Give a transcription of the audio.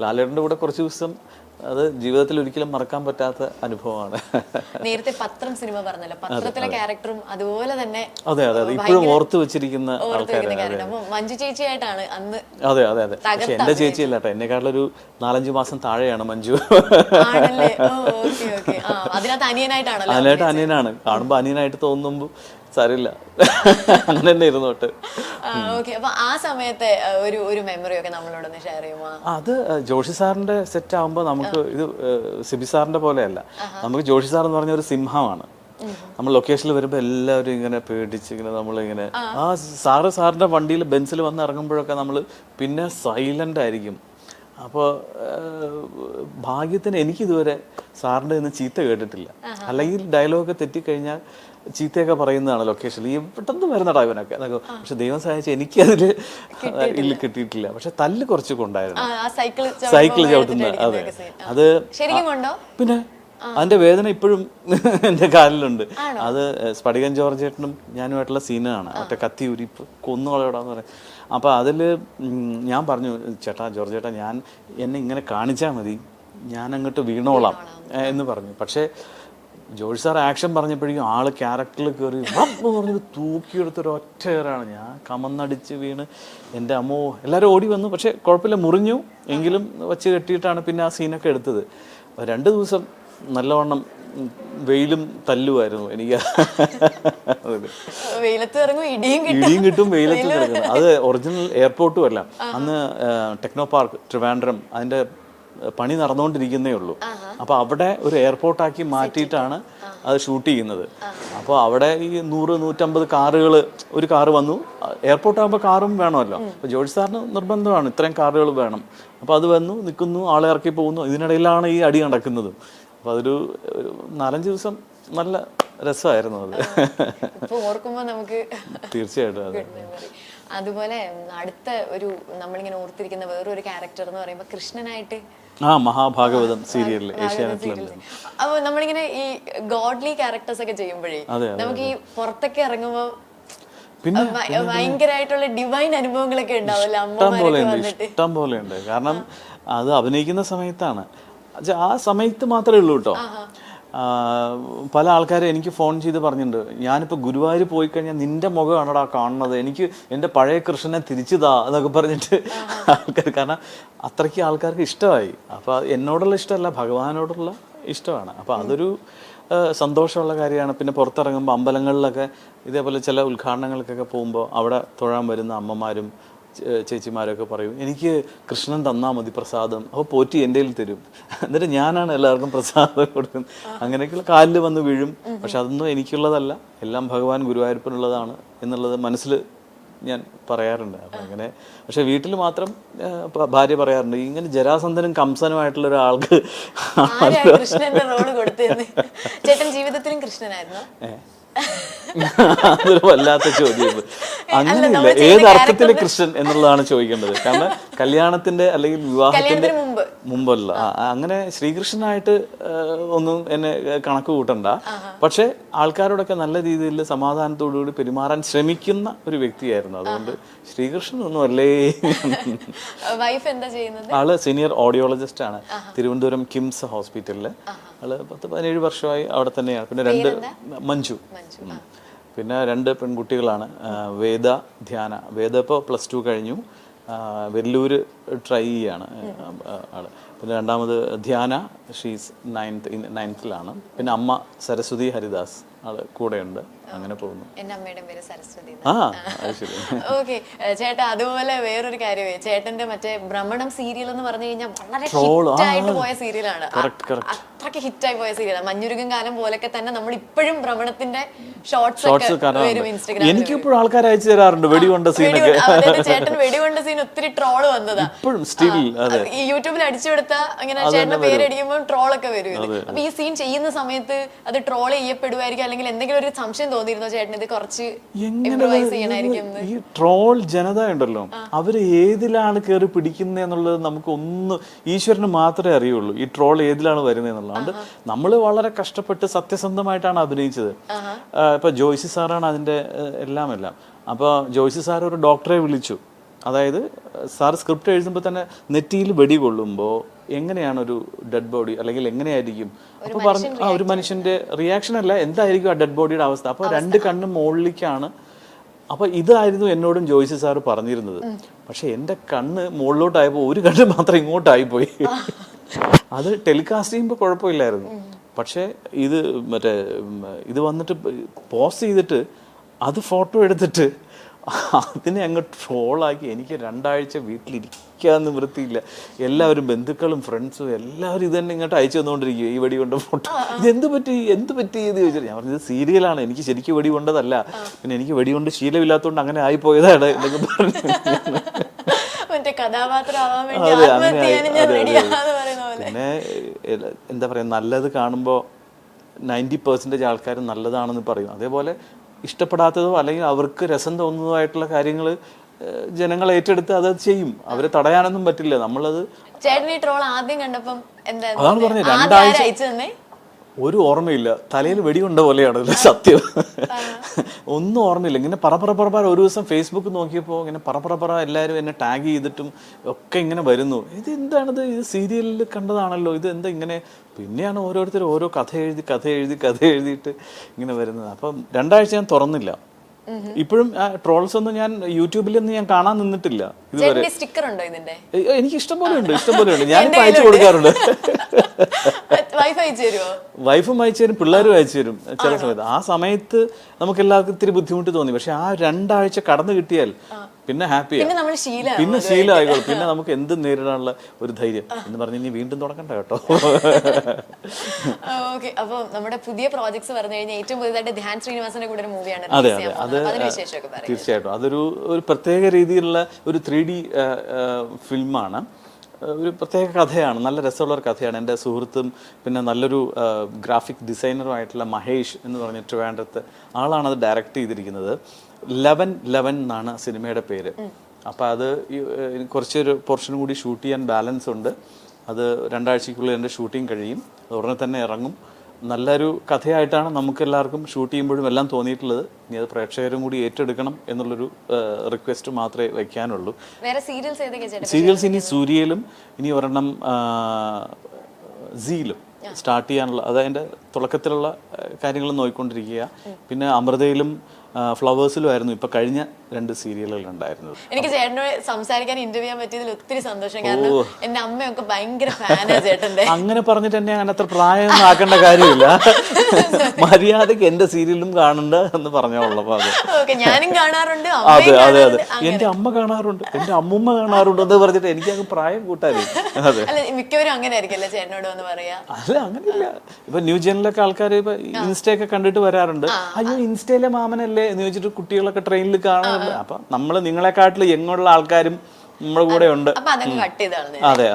ലാലേട്ടൻ്റെ കൂടെ കുറച്ച് ദിവസം അത് ജീവിതത്തിൽ ഒരിക്കലും മറക്കാൻ പറ്റാത്ത അനുഭവമാണ്. നേരത്തെ പത്രം സിനിമ പറഞ്ഞല്ലോ, പത്രത്തിലെ ക്യാരക്ടറും അതുപോലെ തന്നെ അതെ അതെ അതെ ഇപ്പോഴും ഓർത്ത് വെച്ചിരിക്കുന്ന ആൾക്കാരാണ്. മഞ്ജു ചേച്ചിയായിട്ടാണ് അന്ന്. അതെ അതെ അതെ പക്ഷെ എന്റെ ചേച്ചിയല്ല കേട്ടോ, എന്നെക്കാട്ടിലൊരു 4-5 മാസം താഴെയാണ് മഞ്ജു. അതിനകത്ത് അനിയനായിട്ടാണല്ലോ. അതിനായിട്ട് അനിയനാണ്, കാണുമ്പോ അനിയനായിട്ട് തോന്നുമ്പോ സാരില്ല അങ്ങനെ തന്നെ ഇരുന്നോട്ട്. അപ്പൊ ആ സമയത്തെ ഒരു മെമ്മറി ഒക്കെ നമ്മളോടൊന്ന് ഷെയർ ചെയ്യുമോ? അത് ജോഷി സാറിന്റെ സെറ്റ് ആകുമ്പോൾ നമുക്ക് ഇത് സിബി സാറിന്റെ പോലെയല്ല. നമുക്ക് ജോഷി സാർ എന്ന് പറഞ്ഞ ഒരു സിംഹമാണ്. നമ്മൾ ലൊക്കേഷനിൽ വരുമ്പോൾ എല്ലാവരും ഇങ്ങനെ പേടിച്ച് ഇങ്ങനെ നമ്മളിങ്ങനെ ആ സാറിന്റെ വണ്ടിയിൽ ബെൻസിൽ വന്ന് ഇറങ്ങുമ്പോഴൊക്കെ നമ്മൾ പിന്നെ സൈലന്റ് ആയിരിക്കും. അപ്പോൾ ഭാഗ്യത്തിന് എനിക്കിതുവരെ സാറിൻ്റെ ഇന്ന് ചീത്ത കേട്ടിട്ടില്ല. അല്ലെങ്കിൽ ഡയലോഗൊക്കെ തെറ്റിക്കഴിഞ്ഞാൽ ചീത്തയൊക്കെ പറയുന്നതാണ് ലൊക്കേഷനിൽ, പെട്ടെന്ന് വരുന്നടാ ഇവനൊക്കെ. പക്ഷെ ദൈവം സഹായിച്ച് എനിക്കതിൽ ഇല്ല കിട്ടിയിട്ടില്ല. പക്ഷെ തല്ല് കുറച്ചൊക്കെ ഉണ്ടായിരുന്നു, സൈക്കിൾ ചവിട്ടുന്ന. അതെ അത് പിന്നെ അതിന്റെ വേദന ഇപ്പോഴും എൻ്റെ കാലിലുണ്ട്. അത് സ്ഫടികൻ ജോർജ് ചേട്ടനും ഞാനുമായിട്ടുള്ള സീനാണ്. മറ്റേ കത്തി ഉരി കൊന്നുകളയോടാന്ന് പറയും. അപ്പോൾ അതിൽ ഞാൻ പറഞ്ഞു, ചേട്ടാ ജോർജ് ചേട്ടാ എന്നെ ഇങ്ങനെ കാണിച്ചാൽ മതി, ഞാൻ അങ്ങോട്ട് വീണോളാം എന്ന് പറഞ്ഞു. പക്ഷേ ജോർജ് സാർ ആക്ഷൻ പറഞ്ഞപ്പോഴേക്കും ആള് ക്യാരക്ടറിൽ കയറി പറഞ്ഞത് തൂക്കിയെടുത്തൊരു ഒറ്റ കയറാണ്. ഞാൻ കമന്നടിച്ച് വീണ് എൻ്റെ അമ്മോ എല്ലാവരും ഓടി വന്നു. പക്ഷേ കുഴപ്പമില്ല, മുറിഞ്ഞു എങ്കിലും വച്ച് കെട്ടിയിട്ടാണ് പിന്നെ ആ സീനൊക്കെ എടുത്തത്. 2 ദിവസം നല്ലവണ്ണം വെയിലും തല്ലുമായിരുന്നു എനിക്ക്. ഇടിയും കിട്ടും, വെയിലത്ത് കിടക്കുന്നു. അത് ഒറിജിനൽ എയർപോർട്ടും അല്ല, അന്ന് ടെക്നോ പാർക്ക് ട്രിവാൻഡ്രം അതിൻ്റെ പണി നടന്നുകൊണ്ടിരിക്കുന്നേ ഉള്ളൂ. അപ്പോൾ അവിടെ ഒരു എയർപോർട്ടാക്കി മാറ്റിയിട്ടാണ് അത് ഷൂട്ട് ചെയ്യുന്നത്. അപ്പോൾ അവിടെ ഈ 100-150 കാറുകൾ, ഒരു കാറ് വന്നു. എയർപോർട്ടാകുമ്പോൾ കാറും വേണമല്ലോ. അപ്പോൾ ജോർജ് സാറിന് നിർബന്ധമാണ് ഇത്രയും കാറുകൾ വേണം. അപ്പോൾ അത് വന്നു നിൽക്കുന്നു, ആളെ ഇറക്കി പോകുന്നു. ഇതിനിടയിലാണ് ഈ അടി നടക്കുന്നതും. അപ്പോൾ അതൊരു 4-5 ദിവസം നല്ല രസമായിരുന്നു അത്. ഓർക്കുമ്പോൾ നമുക്ക് തീർച്ചയായിട്ടും അതെ. അതുപോലെ അടുത്ത ഒരു നമ്മളിങ്ങനെ ഓർത്തിരിക്കുന്ന വേറൊരു ക്യാരക്ടർ എന്ന് പറയുമ്പോൾ കൃഷ്ണനായിട്ട് മഹാഭാഗവതം സീരിയലിൽ ഏഷ്യാനെറ്റിലുണ്ട്. അപ്പൊ നമ്മളിങ്ങനെ ഈ ഗോഡ്ലി ക്യാരക്ടേഴ്സ് ഒക്കെ ചെയ്യുമ്പോഴേ നമുക്ക് ഈ പുറത്തൊക്കെ ഇറങ്ങുമ്പോൾ പിന്നെ ഭയങ്കരമായിട്ടുള്ള ഡിവൈൻ അനുഭവങ്ങളൊക്കെ ഉണ്ടാവില്ല. ഇഷ്ടം പോലെ ഉണ്ട്. കാരണം അത് അഭിനയിക്കുന്ന സമയത്താണ്, ആ സമയത്ത് മാത്രമേ ഉള്ളൂ കേട്ടോ. പല ആൾക്കാരും എനിക്ക് ഫോൺ ചെയ്ത് പറഞ്ഞിട്ടുണ്ട്, ഞാനിപ്പോൾ ഗുരുവായൂർ പോയി കഴിഞ്ഞാൽ നിന്റെ മുഖമാണോടാ കാണുന്നത്, എനിക്ക് എൻ്റെ പഴയ കൃഷ്ണനെ തിരിച്ചുതാ എന്നൊക്കെ പറഞ്ഞിട്ട് ആൾക്കാർ. കാരണം അത്രയ്ക്ക് ആൾക്കാർക്ക് ഇഷ്ടമായി. അപ്പോൾ എന്നോടുള്ള ഇഷ്ടമല്ല, ഭഗവാനോടുള്ള ഇഷ്ടമാണ്. അപ്പോൾ അതൊരു സന്തോഷമുള്ള കാര്യമാണ്. പിന്നെ പുറത്തിറങ്ങുമ്പോൾ അമ്പലങ്ങളിലൊക്കെ ഇതേപോലെ ചില ഉദ്ഘാടനങ്ങൾക്കൊക്കെ പോകുമ്പോൾ അവിടെ തൊഴാൻ വരുന്ന അമ്മമാരും ചേച്ചിമാരൊക്കെ പറയും, എനിക്ക് കൃഷ്ണൻ തന്നാൽ മതി പ്രസാദം. അപ്പോൾ പോറ്റി എൻ്റെ കയ്യിൽ തരും, എന്നിട്ട് ഞാനാണ് എല്ലാവർക്കും പ്രസാദം കൊടുക്കുന്നത്. അങ്ങനെയൊക്കെയുള്ള കാലിൽ വന്ന് വീഴും. പക്ഷെ അതൊന്നും എനിക്കുള്ളതല്ല, എല്ലാം ഭഗവാൻ ഗുരുവായൂരപ്പനുള്ളതാണ് എന്നുള്ളത് മനസ്സിൽ ഞാൻ പറയാറുണ്ട്. അപ്പം അങ്ങനെ. പക്ഷെ വീട്ടിൽ മാത്രം ഭാര്യ പറയാറുണ്ട്, ഇങ്ങനെ ജരാസന്ധനും കംസനുമായിട്ടുള്ള ഒരാൾക്ക് ജീവിതത്തിലും കൃഷ്ണനായിരുന്നു. അതൊരു വല്ലാത്ത ചോദ്യം. അങ്ങനെയില്ല, ഏത് അർത്ഥത്തിലെ കൃഷ്ണൻ എന്നുള്ളതാണ് ചോദിക്കേണ്ടത്. കാരണം കല്യാണത്തിന്റെ അല്ലെങ്കിൽ വിവാഹത്തിന്റെ മുമ്പല്ല. അങ്ങനെ ശ്രീകൃഷ്ണനായിട്ട് ഒന്നും എന്നെ കണക്ക് കൂട്ടണ്ട. പക്ഷെ ആൾക്കാരോടൊക്കെ നല്ല രീതിയിൽ സമാധാനത്തോടുകൂടി പെരുമാറാൻ ശ്രമിക്കുന്ന ഒരു വ്യക്തിയായിരുന്നു. അതുകൊണ്ട് ശ്രീകൃഷ്ണൻ ഒന്നും അല്ലേ. ആള് സീനിയർ ഓഡിയോളജിസ്റ്റ് ആണ്, തിരുവനന്തപുരം കിംസ് ഹോസ്പിറ്റലില്. ആള് 10-17 വർഷമായി അവിടെ തന്നെയാണ്. പിന്നെ 2 മഞ്ജു, പിന്നെ 2 പെൺകുട്ടികളാണ്, വേദ, ധ്യാന. വേദ ഇപ്പോൾ +2 കഴിഞ്ഞു, വെല്ലൂർ ട്രൈ ചെയ്യാണ് ആള്. പിന്നെ രണ്ടാമത് ധ്യാന, ഷീസ് 9th-ലാണ്. പിന്നെ അമ്മ സരസ്വതി ഹരിദാസ്, ആള് കൂടെയുണ്ട്. അങ്ങനെ പോകുന്നു. എന്റെ അമ്മയുടെ പേര് സരസ്വതി. ഓക്കെ ചേട്ടാ, അതുപോലെ വേറൊരു കാര്യമേ, ചേട്ടന്റെ മറ്റേ ഭ്രമണം സീരിയൽ എന്ന് പറഞ്ഞു കഴിഞ്ഞാൽ വളരെ ഹിറ്റായിട്ട് പോയ സീരിയലാണ്. അത്രയ്ക്ക് ഹിറ്റായി പോയ സീരിയലാണ്. മഞ്ഞുരുകും കാലം പോലൊക്കെ തന്നെ നമ്മൾ ഇപ്പോഴും ഭ്രമണത്തിന്റെ ഷോർട്സ് വരും ഇൻസ്റ്റാഗ്രാമിൽ. എനിക്കിപ്പോഴും ആൾക്കാർ അയച്ചു തരാറുണ്ട് വെടികൊണ്ട സീനൊക്കെ. ചേട്ടൻ വെടികൊണ്ട സീൻ ഒത്തിരി ട്രോള് വന്നതാ. ഈ യൂട്യൂബിൽ അടിച്ചുകൊടുത്ത അങ്ങനെ ചേട്ടന്റെ പേരടിക്കുമ്പോൾ ട്രോളൊക്കെ വരും. അപ്പൊ ഈ സീൻ ചെയ്യുന്ന സമയത്ത് അത് ട്രോൾ ചെയ്യപ്പെടുമായിരിക്കും, അല്ലെങ്കിൽ എന്തെങ്കിലും ഒരു സംശയം തോന്നിയിരുന്നോ ചേട്ടൻ ഇത് കുറച്ച് ഇംപ്രൂവൈസ് ചെയ്യണായിരിക്കും? ഈ ട്രോൾ ജനത ഉണ്ടല്ലോ, അവര് ഏതിലാണ് കയറി പിടിക്കുന്നതെന്നുള്ളത് നമുക്ക് ഒന്ന് ഈശ്വരന് മാത്രമേ അറിയുള്ളൂ. ഈ ട്രോൾ ഏതിലാണ് വരുന്നതെന്നുള്ളത്. അതുകൊണ്ട് നമ്മൾ വളരെ കഷ്ടപ്പെട്ട് സത്യസന്ധമായിട്ടാണ് അഭിനയിച്ചത്. ഇപ്പൊ ജോയ്സി സാറാണ് അതിന്റെ എല്ലാം. അപ്പൊ ജോയ്സി സാർ ഒരു ഡോക്ടറെ വിളിച്ചു അതായത് സാർ സ്ക്രിപ്റ്റ് എഴുതുമ്പോൾ തന്നെ നെറ്റിയിൽ വെടി കൊള്ളുമ്പോൾ എങ്ങനെയാണ് ഒരു ഡെഡ് ബോഡി അല്ലെങ്കിൽ എങ്ങനെയായിരിക്കും അപ്പോൾ പറഞ്ഞു ഒരു മനുഷ്യന്റെ റിയാക്ഷൻ അല്ല എന്തായിരിക്കും ആ ഡെഡ് ബോഡിയുടെ അവസ്ഥ. അപ്പോൾ രണ്ട് കണ്ണും മുകളിലേക്കാണ്. അപ്പോൾ ഇതായിരുന്നു എന്നോടും ജോയ്സി സാറ് പറഞ്ഞിരുന്നത്. പക്ഷെ എൻ്റെ കണ്ണ് മുകളിലോട്ടായപ്പോൾ ഒരു കണ്ണ് മാത്രം ഇങ്ങോട്ടായിപ്പോയി. അത് ടെലികാസ്റ്റ് ചെയ്യുമ്പോൾ കുഴപ്പമില്ലായിരുന്നു. പക്ഷേ ഇത് വന്നിട്ട് പോസ്റ്റ് ചെയ്തിട്ട് അത് ഫോട്ടോ എടുത്തിട്ട് അതിനെ അങ്ങ് ട്രോളാക്കി എനിക്ക് 2 ആഴ്ച വീട്ടിലിരിക്കാന്ന് വൃത്തിയില്ല. എല്ലാവരും ബന്ധുക്കളും ഫ്രണ്ട്സും എല്ലാവരും ഇത് തന്നെ ഇങ്ങോട്ട് അയച്ചു തന്നുകൊണ്ടിരിക്കും ഈ വെടി കൊണ്ട ഫോട്ടോ. ഇത് എന്ത് പറ്റി എന്ന് ചോദിച്ചാൽ ഞാൻ പറഞ്ഞത് സീരിയലാണ്, എനിക്ക് ശരിക്കും വെടി കൊണ്ടതല്ല, പിന്നെ എനിക്ക് വെടി കൊണ്ട് ശീലമില്ലാത്തതുകൊണ്ട് അങ്ങനെ ആയിപ്പോയതാണ് എന്നൊക്കെ പറഞ്ഞു. പിന്നെ എന്താ പറയാ, നല്ലത് കാണുമ്പോൾ 90% ആൾക്കാർ നല്ലതാണെന്ന് പറയും. അതേപോലെ ഇഷ്ടപ്പെടാത്തതോ അല്ലെങ്കിൽ അവർക്ക് രസം തോന്നുന്നതായിട്ടുള്ള കാര്യങ്ങൾ ജനങ്ങൾ ഏറ്റെടുത്ത് അത് ചെയ്യും. അവരെ തടയാനൊന്നും പറ്റില്ല. നമ്മളത് അതാണ് പറഞ്ഞത്. 2 ആഴ്ച ഒരു ഓർമ്മയില്ല. തലയിൽ വെടികൊണ്ട പോലെയാണ് സത്യം. ഒന്നും ഓർമ്മയില്ല. ഇങ്ങനെ പറ ഒരു ദിവസം ഫേസ്ബുക്ക് നോക്കിയപ്പോൾ ഇങ്ങനെ പറ എല്ലാവരും എന്നെ ടാഗ് ചെയ്തിട്ടും ഒക്കെ ഇങ്ങനെ വരുന്നു. ഇത് എന്താണിത്, ഇത് സീരിയലിൽ കണ്ടതാണല്ലോ, ഇത് എന്താ ഇങ്ങനെ. പിന്നെയാണ് ഓരോരുത്തർ ഓരോ കഥ എഴുതിയിട്ട് ഇങ്ങനെ വരുന്നത്. അപ്പം 2 ആഴ്ച ഞാൻ തുറന്നില്ല. ഇപ്പോഴും ട്രോൾസ് ഒന്നും ഞാൻ യൂട്യൂബിലൊന്നും ഞാൻ കാണാൻ നിന്നിട്ടില്ല ഇതുവരെ. എനിക്ക് ഇഷ്ടംപോലെ ഉണ്ട്. ഞാനിപ്പോൾ അയച്ചു കൊടുക്കാറുണ്ട്. വൈഫും അയച്ചു തരും, പിള്ളേരും അയച്ചു തരും ചില സമയത്ത്. ആ സമയത്ത് നമുക്ക് എല്ലാവർക്കും ഇത്തിരി ബുദ്ധിമുട്ട് തോന്നി. പക്ഷെ ആ 2 ആഴ്ച കടന്നു കിട്ടിയാൽ പിന്നെ ഹാപ്പിയാണ്, പിന്നെ ശീലമായിക്കോളും. പിന്നെ നമുക്ക് എന്ത് നേരിടാനുള്ള ഒരു ധൈര്യം എന്ന് പറഞ്ഞ് ഇനി വീണ്ടും തുടങ്ങണ്ട കേട്ടോ. അപ്പൊ നമ്മുടെ പുതിയ പ്രോജക്ട്സ് പറഞ്ഞു കഴിഞ്ഞാൽ ഏറ്റവും പുതിയതായിട്ട് ധ്യാൻ ശ്രീനിവാസന്റെ കൂടെ ഒരു മൂവിയാണ്. അതെ, തീർച്ചയായിട്ടും അതൊരു പ്രത്യേക രീതിയിലുള്ള ഒരു 3D ഫിലിമാണ്. ഒരു പ്രത്യേക കഥയാണ്, നല്ല രസമുള്ളൊരു കഥയാണ്. എൻ്റെ സുഹൃത്തും പിന്നെ നല്ലൊരു ഗ്രാഫിക് ഡിസൈനറുമായിട്ടുള്ള മഹേഷ് എന്ന് പറഞ്ഞ ട്രിവാൻഡ്രത്ത് ആളാണ് അത് ഡയറക്റ്റ് ചെയ്തിരിക്കുന്നത്. 11 എന്നാണ് സിനിമയുടെ പേര്. അപ്പോൾ അത് കുറച്ചൊരു പോർഷൻ കൂടി ഷൂട്ട് ചെയ്യാൻ ബാലൻസ് ഉണ്ട്. അത് 2 ആഴ്ചയ്ക്കുള്ളിൽ എൻ്റെ ഷൂട്ടിങ് കഴിയും. ഉടനെ തന്നെ ഇറങ്ങും. നല്ലൊരു കഥയായിട്ടാണ് നമുക്ക് എല്ലാവർക്കും ഷൂട്ട് ചെയ്യുമ്പോഴും എല്ലാം തോന്നിയിട്ടുള്ളത്. ഇനി അത് പ്രേക്ഷകരും കൂടി ഏറ്റെടുക്കണം എന്നുള്ളൊരു റിക്വസ്റ്റ് മാത്രമേ വയ്ക്കാനുള്ളൂ. സീരിയൽസ് ഇനി സൂര്യയിലും ഇനി ഒരെണ്ണം സീയിലും സ്റ്റാർട്ട് ചെയ്യാനുള്ള, അതതിൻ്റെ തുടക്കത്തിലുള്ള കാര്യങ്ങൾ നോക്കിക്കൊണ്ടിരിക്കുക. പിന്നെ അമൃതയിലും ഫ്ലവേഴ്സിലും ആയിരുന്നു ഇപ്പൊ കഴിഞ്ഞ 2 സീരിയലുകൾ ഉണ്ടായിരുന്നത്. എനിക്ക് ചേട്ടനോട് സംസാരിക്കാൻ ഇന്റർവ്യൂ ചെയ്യാൻ പറ്റിയതിൽ ഒത്തിരി സന്തോഷം. കാരണം എന്റെ അമ്മയൊക്കെ ഭയങ്കര ഫാനാ ചേട്ടന്റെ. അങ്ങനെ പറഞ്ഞിട്ട് എന്നെ അങ്ങനെ അത്ര പ്രായം ആക്കേണ്ട കാര്യമില്ല. മര്യാദക്ക് എന്റെ സീരിയലും കാണണ്ട എന്ന് പറഞ്ഞോളൂ. ഞാനും കാണാറുണ്ട്. അതെ എന്റെ അമ്മ കാണാറുണ്ട്, എന്റെ അമ്മുമ്മ കാണാറുണ്ട് എന്ന് പറഞ്ഞിട്ട് എനിക്ക് അങ്ങ് പ്രായം കൂട്ടാനേ. അതെ, മിക്കവരും അങ്ങനെ ആയിരിക്കല്ലേ ചേട്ടനോട് എന്ന് പറയാ. അല്ല, അങ്ങനെയില്ല. ഇപ്പൊ ന്യൂ ജനിലൊക്കെ ആൾക്കാർ ഇപ്പൊ ഇൻസ്റ്റയൊക്കെ കണ്ടിട്ട് വരാറുണ്ട്. അയ്യോ ഇൻസ്റ്റയിലെ മാമനല്ലേ എന്ന് ചോദിച്ചിട്ട് കുട്ടികളൊക്കെ ട്രെയിനിൽ കാണുന്നുണ്ട്. അപ്പൊ നമ്മള് നിങ്ങളെക്കാട്ടിൽ എങ്ങുള്ള ആൾക്കാരും നമ്മുടെ കൂടെ ഉണ്ട്. അപ്പൊ അതങ്ങ് കട്ട് ചെയ്താണ്. അതെ.